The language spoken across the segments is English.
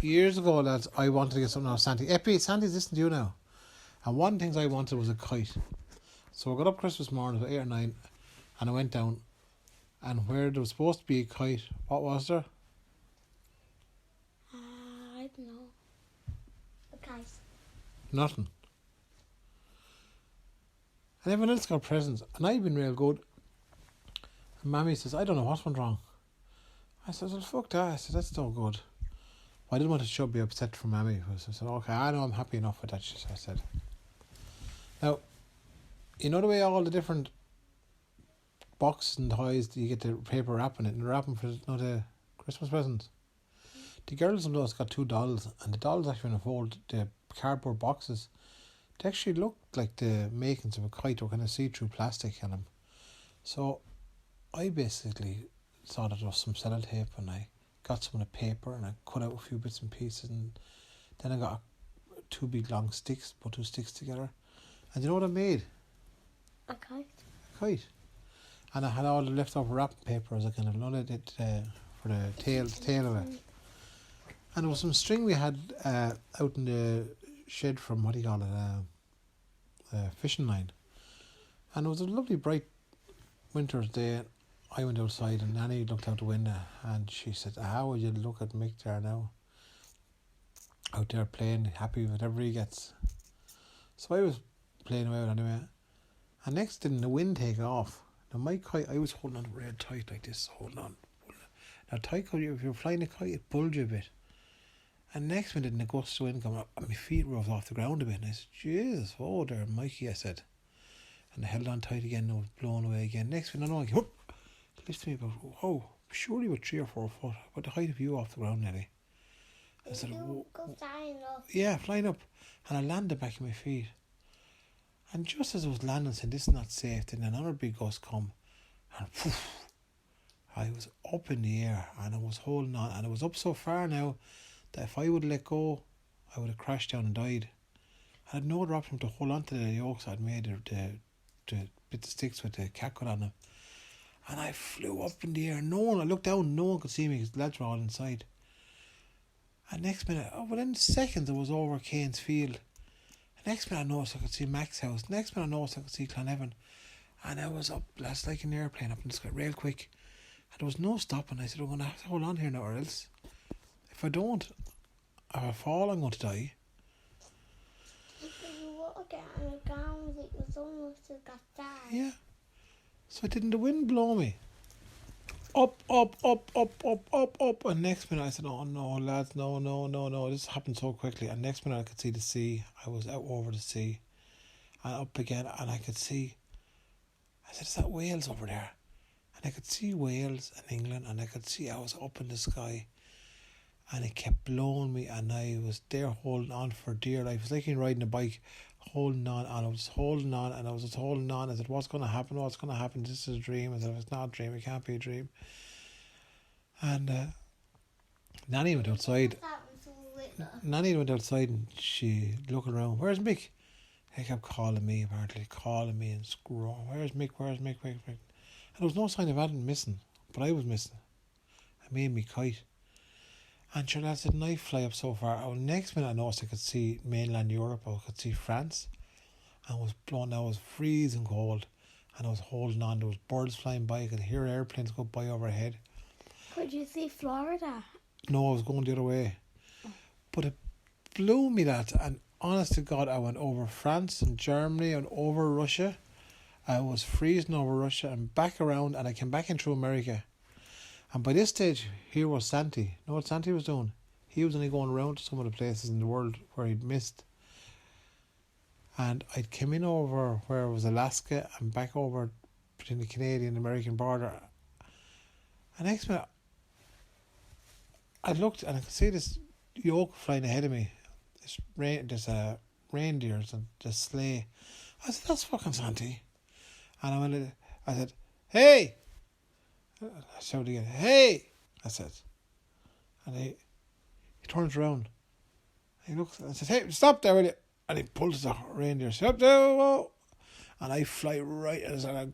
Years ago, lads, I wanted to get something out of Santy. Eppie, Santy's listening to you now. And one of the things I wanted was a kite. So I got up Christmas morning at 8 or 9 and I went down. And where there was supposed to be a kite, what was there? I don't know. A kite. Nothing. And everyone else got presents. And I've been real good. And Mammy says, I don't know what went wrong. I said, well, fuck that. I said, that's no good. I didn't want to show be upset for Mammy. So I said, okay, I know I'm happy enough with that, I said. Now, you know the way all the different boxes and toys, you get the paper wrapping it and wrapping for the Christmas presents? The girls in those got 2 dolls, and the dolls actually, when I fold the cardboard boxes, they actually looked like the makings of a kite, or kind of see-through plastic in them. So I basically saw that there was some sellotape, and I got some of the paper and I cut out a few bits and pieces, and then I got 2 big long sticks, put 2 sticks together, and you know what I made? A kite. A kite. And I had all the leftover wrapping paper as I kind of loaded it for the tail of it. And there was some string we had out in the shed from, what do you call it, fishing line. And it was a lovely bright winter's day. I went outside and Nanny looked out the window and she said, how would you look at Mick there now? Out there playing, happy with whatever he gets. So I was playing away with it anyway. And next thing, the wind take off. Now my kite, I was holding on real tight like this, holding on. Now tight kite, if you're flying a kite, it pulls you a bit. And next minute, in the gust of wind coming up, and my feet rose off the ground a bit. And I said, Jesus, oh there, Mikey, I said. And I held on tight again, and I was blown away again. Next thing I know, I came up, lifted me about, oh, surely about 3 or 4 foot. About the height of you off the ground, Nellie. I said, go flying up. Yeah, flying up. And I landed back on my feet. And just as I was landing, saying, this is not safe, then another big gust come. And poof, I was up in the air, and I was holding on. And I was up so far now, that if I would let go, I would have crashed down and died. I had no other option to hold on to the yokes I'd made, the bit of sticks with the cat cut on them. And I flew up in the air. I looked down, no one could see me because the lads were all inside. And next minute, within seconds, I was over Kane's field. And next minute, I noticed I could see Mac's house. Next minute, I noticed I could see Clonevan. And I was up, that's like an airplane up in the sky, real quick. And there was no stopping. I said, I'm going to have to hold on here now, or else if I don't, if I fall, I'm going to die. Yeah. So didn't the wind blow me? Up. And next minute I said, oh no, lads, no. This happened so quickly. And next minute I could see the sea. I was out over the sea. And up again, and I could see, I said, is that Wales over there? And I could see Wales and England, and I could see I was up in the sky. And it kept blowing me, and I was there holding on for dear life. It was like riding a bike, holding on, and I was holding on, and I was just holding on. I said, what's going to happen? This is a dream. I said, if it's not a dream, it can't be a dream. And Nanny went outside. And she looked around. Where's Mick? He kept calling me, and screwing. Where's Mick? And there was no sign of anything missing, but I was missing. I made me kite. And sure, lads, didn't I fly up so far? Oh, next minute I noticed I could see mainland Europe, I could see France. And I was blown, I was freezing cold. And I was holding on, there was birds flying by, I could hear airplanes go by overhead. Could you see Florida? No, I was going the other way. But it blew me, that, and honest to God, I went over France and Germany and over Russia. I was freezing over Russia and back around, and I came back in through America. And by this stage, here was Santy. You know what Santy was doing? He was only going around to some of the places in the world where he'd missed. And I'd come in over where it was Alaska and back over between the Canadian and American border. And next minute, I looked and I could see this yoke flying ahead of me. There's reindeers and this sleigh. I said, that's fucking Santy. And I said, hey! I shouted again, hey! I said. And he turns around. He looks and says, hey, stop there, will you? And he pulls the reindeer. Stop there, whoa! And I fly right as I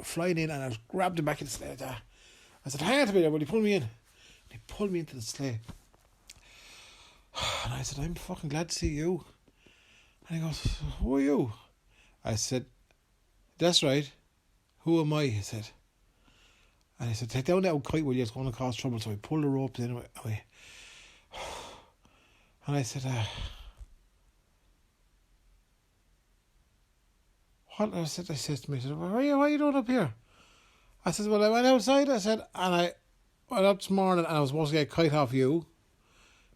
flying in, and I grabbed him back in the sleigh. I said, hang on to me there, will you pull me in? And he pulled me into the sleigh. I said, I'm fucking glad to see you. And he goes, who are you? I said, that's right. Who am I? He said. And he said, take down that old kite, will you? It's going to cause trouble. So we pulled the ropes in. And I said, what? I said to me, what are you doing up here? I said, well, I went outside. I said, and I went up this morning and I was supposed to get a kite off you.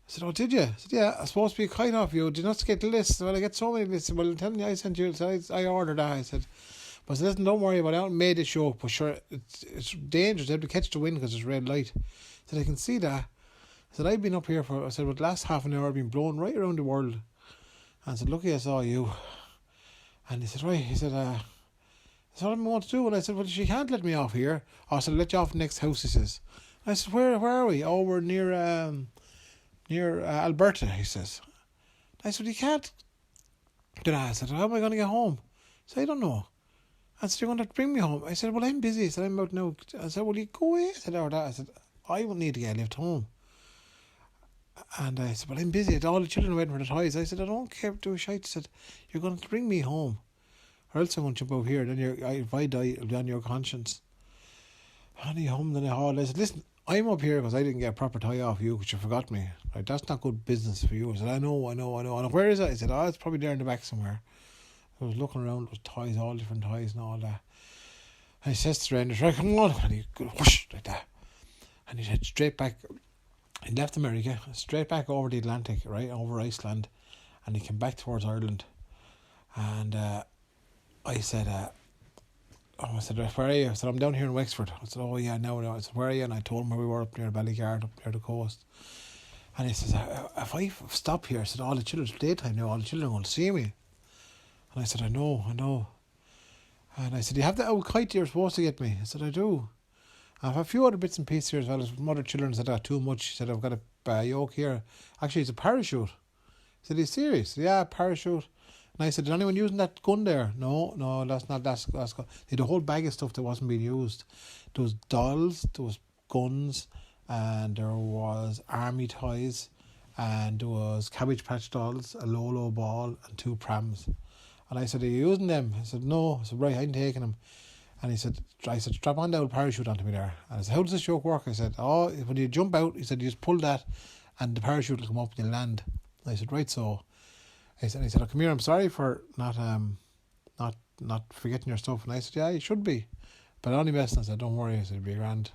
I said, oh, did you? I said, yeah, I was supposed to be a kite off you. Did you not get the list? Well, I get so many lists. Well, I'm telling you, I sent you. I ordered that. I said, but I said, listen, don't worry about it. I haven't made it show up. But sure, it's dangerous. They have to catch the wind because there's red light. I said, I can see that. I said, I've been up here for, I said, well, the last half an hour I've been blown right around the world. And I said, lucky I saw you. And he said, right. He said, that's what I want to do. And I said, well, she can't let me off here. Oh, I said, I'll let you off the next house, he says. I said, where are we? Oh, we're near Alberta, he says. I said, you can't do that. I said, how am I going to get home? I said, I don't know. I said, you're going to have to bring me home. I said, well, I'm busy. I said, I'm out now. I said, well, you go away. I said, or that. I said, I won't need to get a lift home. And I said, well, I'm busy. All the children are waiting for the toys. I said, I don't care do a shite. I said, you're going to bring me home. Or else I'm going to jump out here. Then if I die, it'll be on your conscience. And he hummed and he hauled. I said, listen, I'm up here because I didn't get a proper tie off you because you forgot me. Right, that's not good business for you. I said, I know. And where is it? I said, oh, it's probably there in the back somewhere. I was looking around, there was toys, all different toys and all that. And he says to the Rangers, right, come on. And he goes, whoosh, like that. And he said straight back. He left America, straight back over the Atlantic, right, over Iceland. And he came back towards Ireland. And I said, where are you? I said, I'm down here in Wexford. I said, oh yeah, no. I said, where are you? And I told him where we were up near Ballyguard, up near the coast. And he says, if I stop here, I said, all the children, it's daytime now, all the children are going to see me. And I said, I know. And I said, you have the old kite you're supposed to get me? I said, I do. I have a few other bits and pieces here as well. Some other children said, too much. He said, I've got a yoke here. Actually, it's a parachute. He said, are you serious? Said, yeah, parachute. And I said, is anyone using that gun there? No, that's not. That's they had a whole bag of stuff that wasn't being used. There was dolls, there was guns, and there was army toys, and there was Cabbage Patch dolls, a Lolo ball, and 2 prams. And I said, are you using them? I said, no. I said, right, I'm taking them. And I said, strap on the old parachute onto me there. And I said, how does this joke work? I said, oh, when you jump out, he said, you just pull that and the parachute will come up and you land. And I said, right, so. He said, oh, come here, I'm sorry for not forgetting your stuff. And I said, yeah, you should be. But only messing. I said, don't worry. I said, it'll be grand.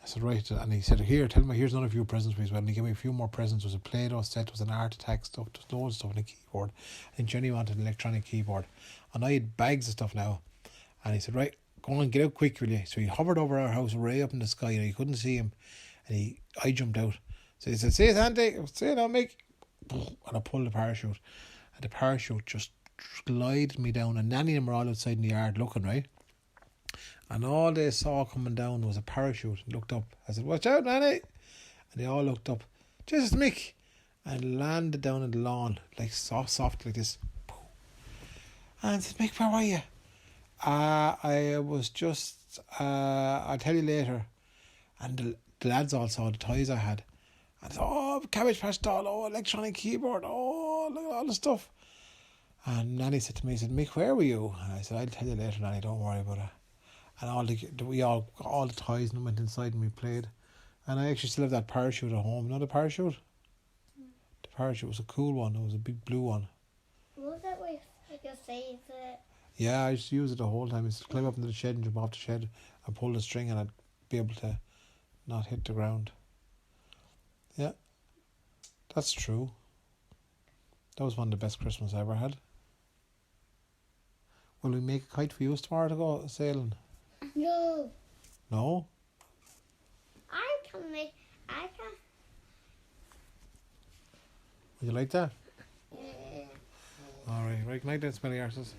I said, right. And he said, here, tell me, here's another few presents for you as well. And he gave me a few more presents. There was a Play-Doh set, there was an Art Attack stuff, there was loads of stuff, and a keyboard. I think Jenny wanted an electronic keyboard. And I had bags of stuff now. And he said, right, go on, get out quick, will you? So he hovered over our house, way up in the sky, and you couldn't see him. And I jumped out. So he said, see you, Santy. See you now, Mick. And I pulled the parachute. And the parachute just glided me down. And Nanny and them were all outside in the yard looking, right? And all they saw coming down was a parachute. And looked up. I said, watch out, Nanny. And they all looked up. Jesus, Mick. And landed down on the lawn, like soft like this. And I said, Mick, where were you? I was just, I'll tell you later. And the lads all saw the toys I had. And I said, oh, Cabbage Patch doll, oh, electronic keyboard, oh, look at all the stuff. And Nanny said to me, he said, Mick, where were you? And I said, I'll tell you later, Nanny, don't worry about it. And all the toys and went inside and we played. And I actually still have that parachute at home. You know the parachute? The parachute was a cool one. It was a big blue one. Was it with your favourite? Yeah, I used to use it the whole time. I used to climb up into the shed and jump off the shed and pull the string and I'd be able to not hit the ground. Yeah, that's true. That was one of the best Christmas I ever had. Will we make a kite for you tomorrow to go sailing? No. No? I can. Would you like that? Yeah. Alright, right, good night then, smelly arses.